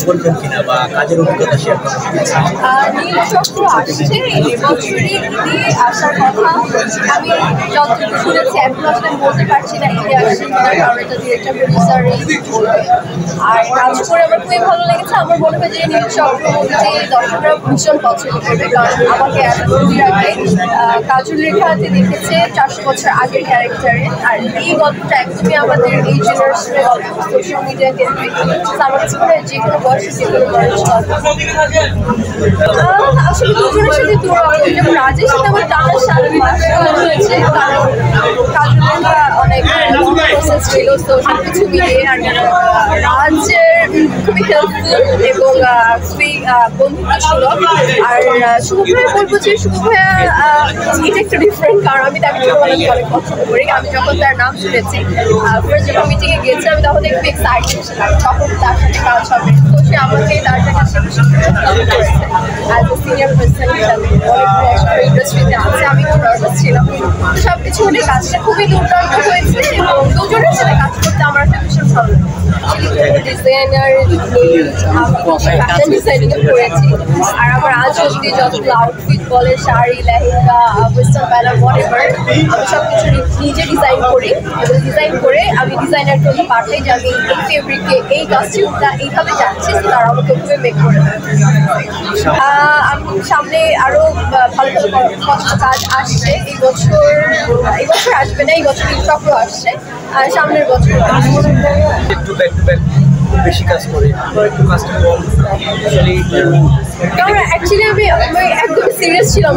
বলবেন কিনা বা কাজের অভিজ্ঞতা শেয়ার করবেন? নীলচক্র আসছে এবছরই ঈদে আসার কথা। আমি যতটুকু শুনেছি এখন আসলে বলতে পারছি না ঈদে আসছে কিনা, কারণ এটা ডিরেক্টর প্রডিউসারই বলবে। আর কাজ করে আমার খুবই ভালো লেগেছে। আমার মনে হয় যে নীলচক্র মুভিটি দর্শকরা ভীষণ পছন্দ করবে, কারণ আমাকে মুভির আগে কাজল রেখাতে দেখেছে 400 বছর আগের ক্যারেক্টারে। আর এই গল্পটা একদমই আমাদের এই জেনারেশনের গল্প, সোশ্যাল মিডিয়া কেন্দ্রিক। আমার কাছে মনে হয় যে কোনো বয়সে যে কোনো মানুষ আসলে দুজনের সাথে দুরকম। যেমন রাজের সাথে আমার টানার সাথে হয়েছে, কারণ কাজলটা অনেক প্রসেস ছিল, তো সব কিছু মিলিয়ে। আর রাজের খুবই হেল্পফুল এবং খুবই বন্ধুত্বসুলভ। আর শুভ ভাইয়া বলবো যে শুভ ভাইয়া এটা একটু ডিফারেন্ট, কারণ আমি তাকে ছোটবেলা অনেক পছন্দ করি। আমি যখন তার নাম শুনেছি ফার্স্ট যখন মিটিংয়ে গিয়েছি, আমি তখন একটু এক্সাইটেড ছিলাম তখন তার সাথে কাজ হবে। তো সে আমাকে তার কাছে অ্যাজ এ সিনিয়র পার্সন হিসাবে অনেক বছর ইন্ডাস্ট্রিতে আছে, আমি খুব নার্ভাস ছিলাম। সব কিছু মিলে কাজটা খুবই দুর্দান্ত হয়েছে এবং দুজনের সাথে কাজ করতে আমার একটা ভীষণ ভালো লাগে। ডিজাইনার ফ্যাশন ডিজাইনিংয়ে করেছি, আর আমার আজ অব্দি যতগুলো আউটফিট বলে, শাড়ি, লেহেঙ্গা, ওয়েস্টার্ন প্যালার, হোয়াটএভার, আমি সব কিছু নিজে ডিজাইন করি এবং ডিজাইন করে আমি ডিজাইনারকে ওকে পাঠাই যে আমি এই ফেব্রিকে এই কস্টিউমটা এইভাবে যাচ্ছি, তারা আমাকে ওভাবে মেক করে দেয়। আমি সামনে আরও ভালো ভালো কাজ আসছে এই বছর আসবে না, এই বছর নীলচক্র আসছে, আর সামনের বছর একটু ব্যাক টু ব্যাক বেশি কাজ করে একটু কাজটা কম কারণ অ্যাকচুয়ালি আমি একদম সিরিয়াস ছিলাম।